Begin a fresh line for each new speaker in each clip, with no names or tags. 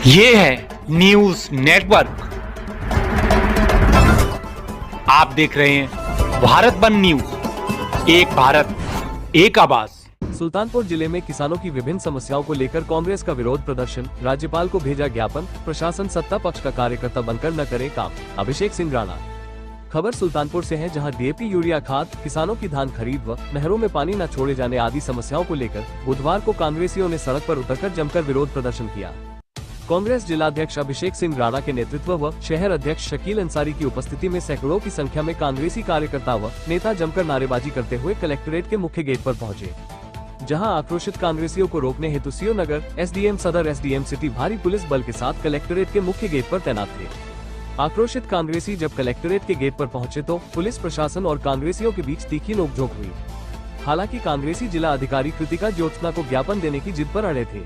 ये है news network. आप देख रहे हैं भारत वन न्यूज, एक भारत एक आवाज।
सुल्तानपुर जिले में किसानों की विभिन्न समस्याओं को लेकर कांग्रेस का विरोध प्रदर्शन, राज्यपाल को भेजा ज्ञापन, प्रशासन सत्ता पक्ष का कार्यकर्ता बनकर न करे काम। अभिषेक सिंह राणा। खबर सुल्तानपुर से है, जहां डीएपी, यूरिया खाद, किसानों की धान खरीद व नहरों में पानी न छोड़े जाने आदि समस्याओं को लेकर बुधवार को कांग्रेसियों ने सड़क पर उतरकर जमकर विरोध प्रदर्शन किया। कांग्रेस जिलाध्यक्ष अभिषेक सिंह राणा के नेतृत्व व शहर अध्यक्ष शकील अंसारी की उपस्थिति में सैकड़ों की संख्या में कांग्रेसी कार्यकर्ता व नेता जमकर नारेबाजी करते हुए कलेक्ट्रेट के मुख्य गेट पर पहुंचे, जहां आक्रोशित कांग्रेसियों को रोकने हेतु सीओ नगर, एसडीएम सदर, एसडीएम सिटी भारी पुलिस बल के साथ कलेक्ट्रेट के मुख्य गेट पर तैनात थे। आक्रोशित कांग्रेसी जब कलेक्ट्रेट के गेट पर पहुंचे तो पुलिस प्रशासन और कांग्रेसियों के बीच तीखी नोकझोंक हुई। हालांकि कांग्रेसी जिला अधिकारी कृतिका ज्योत्सना को ज्ञापन देने की जिद पर अड़े थे।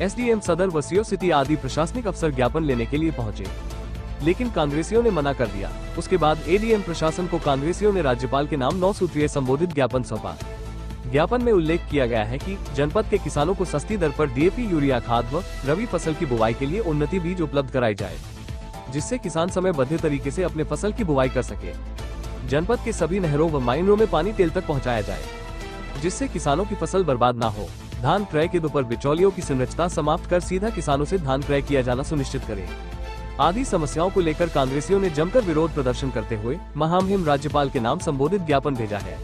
एसडीएम सदर व सीओ सिटी आदि प्रशासनिक अफसर ज्ञापन लेने के लिए पहुंचे, लेकिन कांग्रेसियों ने मना कर दिया। उसके बाद एडीएम प्रशासन को कांग्रेसियों ने राज्यपाल के नाम 9 सूत्रीय संबोधित ज्ञापन सौंपा। ज्ञापन में उल्लेख किया गया है कि जनपद के किसानों को सस्ती दर पर डीएपी, यूरिया खाद व रबी फसल की बुवाई के लिए उन्नति बीज उपलब्ध कराई जाए, जिससे किसान समयबद्ध तरीके से अपने फसल की बुवाई कर सके। जनपद के सभी नहरों व माइनरों में पानी तेल तक पहुंचाया जाए, जिससे किसानों की फसल बर्बाद न हो। धान क्रय के पर बिचौलियों की संरचना समाप्त कर सीधा किसानों से धान क्रय किया जाना सुनिश्चित करे आदि समस्याओं को लेकर कांग्रेसियों ने जमकर विरोध प्रदर्शन करते हुए महामहिम राज्यपाल के नाम संबोधित ज्ञापन भेजा है।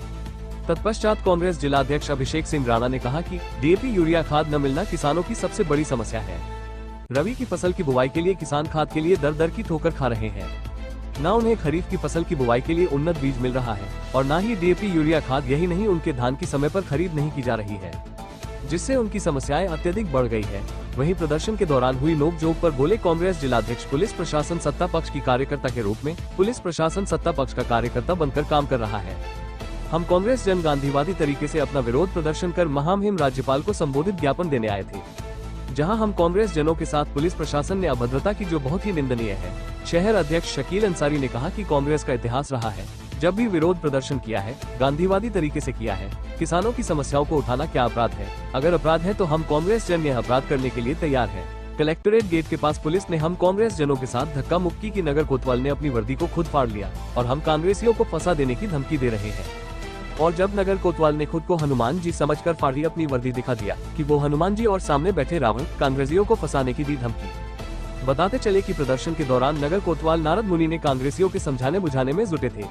तत्पश्चात कांग्रेस जिलाध्यक्ष अभिषेक सिंह राणा ने कहा कि डीएपी, यूरिया खाद न मिलना किसानों की सबसे बड़ी समस्या है। रबी की फसल की बुवाई के लिए किसान खाद के लिए दर दर की ठोकर खा रहे हैं। न उन्हें खरीफ की फसल की बुवाई के लिए उन्नत बीज मिल रहा है और न ही डीएपी, यूरिया खाद। यही नहीं, उनके धान की समय पर खरीद नहीं की जा रही है, जिससे उनकी समस्याएं अत्यधिक बढ़ गई है। वहीं प्रदर्शन के दौरान हुई नोकझोंक पर बोले कांग्रेस जिलाध्यक्ष, पुलिस प्रशासन सत्ता पक्ष की कार्यकर्ता के रूप में पुलिस प्रशासन सत्ता पक्ष का कार्यकर्ता बनकर काम कर रहा है। हम कांग्रेस जन गांधीवादी तरीके से अपना विरोध प्रदर्शन कर महामहिम राज्यपाल को संबोधित ज्ञापन देने आए थे, जहां हम कांग्रेस जनों के साथ पुलिस प्रशासन ने अभद्रता की, जो बहुत ही निंदनीय है। शहर अध्यक्ष शकील अंसारी ने कहा कि कांग्रेस का इतिहास रहा है, जब भी विरोध प्रदर्शन किया है गांधीवादी तरीके से किया है। किसानों की समस्याओं को उठाना क्या अपराध है? अगर अपराध है तो हम कांग्रेस जन यह अपराध करने के लिए तैयार है। कलेक्ट्रेट गेट के पास पुलिस ने हम कांग्रेस जनों के साथ धक्का मुक्की की। नगर कोतवाल ने अपनी वर्दी को खुद फाड़ लिया और हम कांग्रेसियों को फंसा देने की धमकी दे रहे हैं। और जब नगर कोतवाल ने खुद को हनुमान जी समझकर फाड़ी अपनी वर्दी दिखा दिया कि वो हनुमान जी और सामने बैठे रावण, कांग्रेसियों को फंसाने की दी धमकी। बताते चले कि प्रदर्शन के दौरान नगर कोतवाल नारद मुनि ने कांग्रेसियों के समझाने बुझाने में जुटे थे,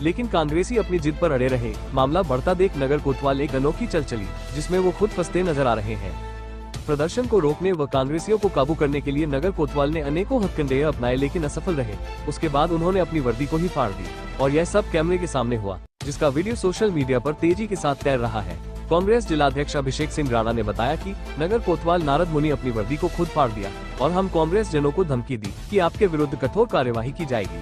लेकिन कांग्रेसी अपनी जिद पर अड़े रहे। मामला बढ़ता देख नगर कोतवाल एक अनोखी चल चली, जिसमें वो खुद फंसते नजर आ रहे हैं। प्रदर्शन को रोकने व कांग्रेसियों को काबू करने के लिए नगर कोतवाल ने अनेकों हथकंडे अपनाए, लेकिन असफल रहे। उसके बाद उन्होंने अपनी वर्दी को ही फाड़ दी और यह सब कैमरे के सामने हुआ, जिसका वीडियो सोशल मीडिया पर तेजी के साथ तैर रहा है। कांग्रेस जिलाध्यक्ष अभिषेक सिंह राणा ने बताया कि नगर कोतवाल नारद मुनि अपनी वर्दी को खुद फाड़ दिया और हम कांग्रेस जनों को धमकी दी कि आपके विरुद्ध कठोर कार्यवाही की जाएगी।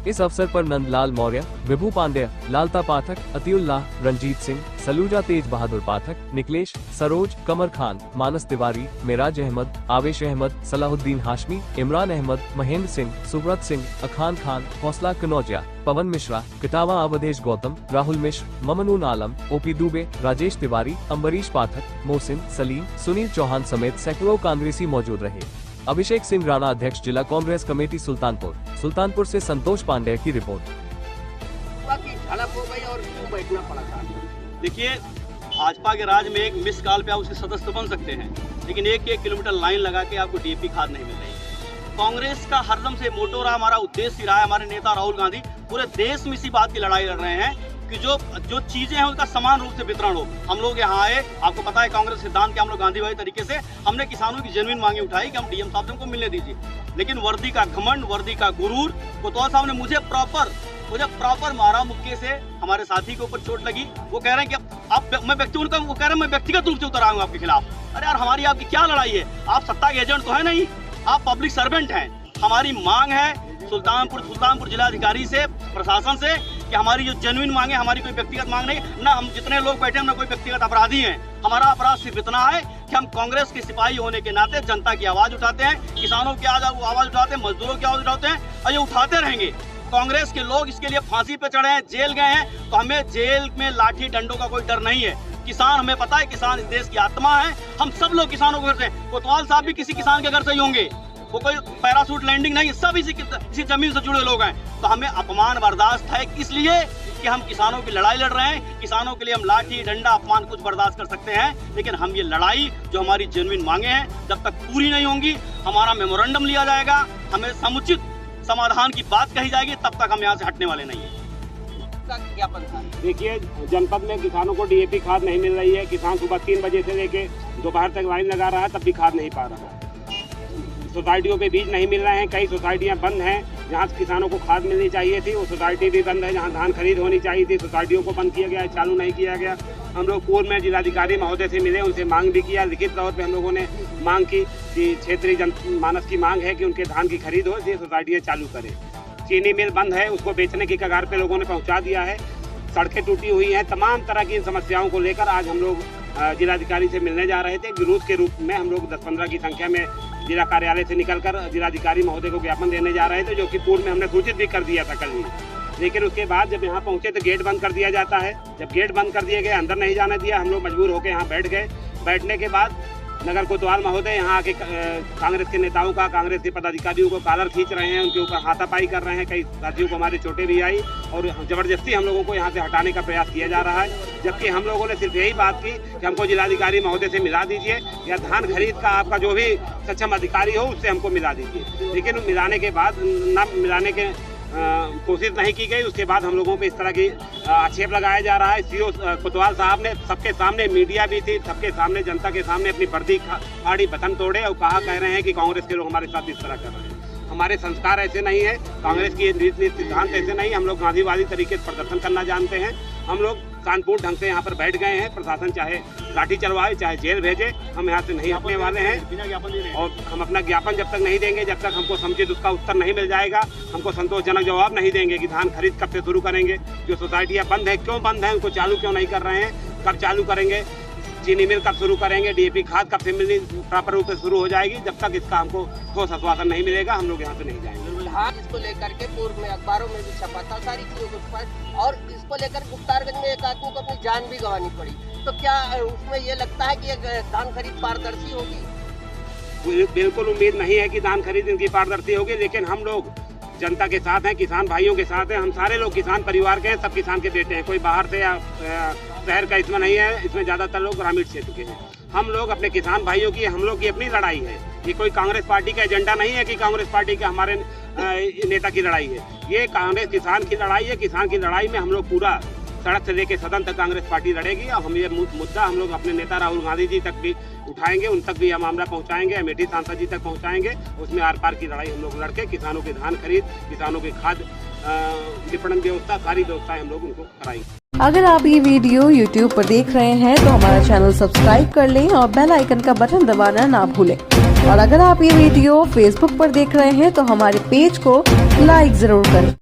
इस अवसर पर नंदलाल मौर्य, विभू पांड्या, लालता पाठक, अतिउल्लाह, रंजीत सिंह, सलूजा तेज बहादुर पाठक, निकलेश, सरोज, कमर खान, मानस तिवारी, मेराज अहमद, आवेश अहमद, सलाहुद्दीन हाशमी, इमरान अहमद, महेंद्र सिंह, सुब्रत सिंह, अखान खान, हौसला कनौजिया, पवन मिश्रा, कटावा अवधेश गौतम, राहुल मिश्र, ममनून आलम, ओपी दुबे, राजेश तिवारी, अम्बरीश पाठक, मोहसिन, सलीम, सुनील चौहान समेत सैकड़ों कांग्रेसी मौजूद रहे। अभिषेक सिंह राणा, अध्यक्ष जिला कांग्रेस कमेटी सुल्तानपुर से संतोष पांडे की रिपोर्ट।
झड़प हो गई और क्यों बैठना पड़ा था? देखिए, भाजपा के राज में एक मिस कॉल पे आप उसके सदस्य बन सकते हैं, लेकिन 1-1 किलोमीटर लाइन लगा के आपको डीएपी खाद नहीं मिल रही है। कांग्रेस का हरदम से मोटो रहा, हमारा उद्देश्य रहा है, हमारे नेता राहुल गांधी पूरे देश में इसी बात की लड़ाई लड़ रहे हैं कि जो चीजें हैं उसका समान रूप से वितरण हो। हम लोग यहाँ आए, आपको पता है कांग्रेस सिद्धांत के हम लोग गांधीवादी तरीके से हमने किसानों की जेन्युइन मांगे उठाई कि हम डीएम साहब से हमको मिलने दीजिए, लेकिन वर्दी का घमंड, वर्दी का गुरूर, कोतवाल साहब ने मुझे प्रॉपर मारा मुक्के से। हमारे साथी के ऊपर चोट लगी। वो कह रहे हैं कि मैं व्यक्तिगत रूप से उतर आऊंगा आपके खिलाफ। अरे यार, हमारी आपकी क्या लड़ाई है? आप सत्ता के एजेंट तो है नहीं, आप पब्लिक सर्वेंट हैं। हमारी मांग है सुल्तानपुर जिलाधिकारी से, प्रशासन से, कि हमारी जो जेन्युइन मांगे, हमारी कोई व्यक्तिगत मांग नहीं ना। हम जितने लोग बैठे हैं ना कोई व्यक्तिगत अपराधी हैं। हमारा अपराध सिर्फ इतना है कि हम कांग्रेस के सिपाही होने के नाते जनता की आवाज उठाते हैं, किसानों की आवाज उठाते हैं, मजदूरों की आवाज उठाते हैं और ये उठाते रहेंगे। कांग्रेस के लोग इसके लिए फांसी पे चढ़े हैं, जेल गए हैं, तो हमें जेल में लाठी डंडों का कोई डर नहीं है। किसान, हमें पता है किसान इस देश की आत्मा है। हम सब लोग किसानों को करते हैं। कोतवाल साहब भी किसी किसान के घर से ही होंगे, वो कोई पैरासूट लैंडिंग नहीं, सब इसी जमीन से जुड़े लोग हैं। तो हमें अपमान बर्दाश्त है, इसलिए कि हम किसानों की लड़ाई लड़ रहे हैं। किसानों के लिए हम लाठी डंडा अपमान कुछ बर्दाश्त कर सकते हैं, लेकिन हम ये लड़ाई जो हमारी जेन्युइन मांगे हैं जब तक पूरी नहीं होंगी, हमारा मेमोरेंडम लिया जाएगा, हमें समुचित समाधान की बात कही जाएगी, तब तक हम यहाँ से हटने वाले नहीं हैं। ज्ञापन था,
देखिए जनपद में किसानों को डीएपी खाद नहीं मिल रही है। किसान सुबह 3 बजे से लेके दोपहर तक लाइन लगा रहा है, तब भी खाद नहीं पा रहा है। सोसाइटियों पे बीज नहीं मिल रहे हैं, कई सोसाइटियां बंद हैं जहां किसानों को खाद मिलनी चाहिए थी, वो सोसाइटी भी बंद है। जहां धान खरीद होनी चाहिए थी, सोसाइटियों को बंद किया गया है, चालू नहीं किया गया। हम लोग पूर्व में जिलाधिकारी महोदय से मिले, उनसे मांग भी किया, लिखित तौर पे हम लोगों ने मांग की कि क्षेत्रीय जनमानस की मांग है कि उनके धान की खरीद हो, ये सोसाइटियाँ चालू करें। चीनी मिल बंद है, उसको बेचने की कगार पे लोगों ने पहुँचा दिया है। सड़कें टूटी हुई हैं, तमाम तरह की इन समस्याओं को लेकर आज हम लोग जिलाधिकारी से मिलने जा रहे थे। विरोध के रूप में हम लोग 10-15 की संख्या में जिला कार्यालय से निकलकर जिलाधिकारी महोदय को ज्ञापन देने जा रहे थे, जो कि पूर्व में हमने सूचित भी कर दिया था कल ही। लेकिन उसके बाद जब यहाँ पहुँचे तो गेट बंद कर दिया जाता है। जब गेट बंद कर दिए गए, अंदर नहीं जाने दिया, हम लोग मजबूर होकर यहाँ बैठ गए। बैठने के बाद नगर कोतवाल महोदय यहाँ आके कांग्रेस के नेताओं का, कांग्रेस के पदाधिकारियों को कॉलर खींच रहे हैं, उनके ऊपर हाथापाई कर रहे हैं। कई साथियों को हमारे चोटें भी आई और ज़बरदस्ती हम लोगों को यहाँ से हटाने का प्रयास किया जा रहा है। जबकि हम लोगों ने सिर्फ यही बात की कि हमको जिलाधिकारी महोदय से मिला दीजिए, या धान खरीद का आपका जो भी सक्षम अधिकारी हो उससे हमको मिला दीजिए। लेकिन मिलाने के बाद न मिलाने के कोशिश नहीं की गई। उसके बाद हम लोगों पे इस तरह की आक्षेप लगाया जा रहा है। सीओ कोतवाल साहब ने सबके सामने, मीडिया भी थी, सबके सामने, जनता के सामने अपनी वर्दी फाड़ी, बटन तोड़े और कह रहे हैं कि कांग्रेस के लोग हमारे साथ इस तरह कर रहे हैं। हमारे संस्कार ऐसे नहीं है, कांग्रेस की नीति सिद्धांत ऐसे नहीं। हम लोग गांधीवादी तरीके से प्रदर्शन करना जानते हैं। हम लोग शांतिपूर्ण ढंग से यहाँ पर बैठ गए हैं। प्रशासन चाहे लाठी चलवाए, चाहे जेल भेजे, हम यहाँ से नहीं हटने वाले हैं। और हम अपना ज्ञापन जब तक नहीं देंगे, जब तक हमको समुचित उसका उत्तर नहीं मिल जाएगा, हमको संतोषजनक जवाब नहीं देंगे कि धान खरीद कब से शुरू करेंगे, जो सोसाइटियाँ बंद है क्यों बंद है, उनको चालू क्यों नहीं कर रहे हैं, कब चालू करेंगे, चीनी मिल कब शुरू करेंगे, डीएपी खाद कब से मिलनी प्रॉपर रूप से शुरू हो जाएगी। जब तक इसका हमको ठोस आश्वासन नहीं मिलेगा, हम लोग यहाँ से नहीं जाएंगे।
हाँ, इसको लेकर के पूर्व में अखबारों में भी छपा था सारी चीजों के ऊपर, और इसको लेकर गुप्तारगंज में एक आदमी को अपनी जान भी गंवानी पड़ी। तो क्या उसमें ये लगता है कि धान खरीद पारदर्शी होगी?
बिल्कुल उम्मीद नहीं है कि धान खरीद इनकी पारदर्शी होगी, लेकिन हम लोग जनता के साथ हैं, किसान भाइयों के साथ हैं। हम सारे लोग किसान परिवार के हैं, सब किसान के बेटे हैं। कोई बाहर से या शहर का इसमें नहीं है, इसमें ज़्यादातर लोग ग्रामीण क्षेत्र के हैं। हम लोग अपने किसान भाइयों की, हम लोग की अपनी लड़ाई है। ये कोई कांग्रेस पार्टी का एजेंडा नहीं है कि कांग्रेस पार्टी के हमारे नेता की लड़ाई है। ये कांग्रेस किसान की लड़ाई है। किसान की लड़ाई में हम लोग पूरा सड़क से लेकर सदन तक कांग्रेस पार्टी लड़ेगी। और हम ये मुद्दा हम लोग अपने नेता राहुल गांधी जी तक भी उठाएंगे, उन तक भी यह मामला पहुंचाएंगे, अमेठी सांसद जी तक पहुंचाएंगे। उसमें आर पार की लड़ाई हम लोग लड़के किसानों के धान खरीद, किसानों के खाद विपणन व्यवस्था, सारी व्यवस्थाएं हम लोग उनको कराएंगे।
अगर आप ये वीडियो YouTube पर देख रहे हैं तो हमारा चैनल सब्सक्राइब कर लें और बेल आइकन का बटन दबाना ना भूलें। और अगर आप ये वीडियो Facebook पर देख रहे हैं तो हमारे पेज को लाइक जरूर करें।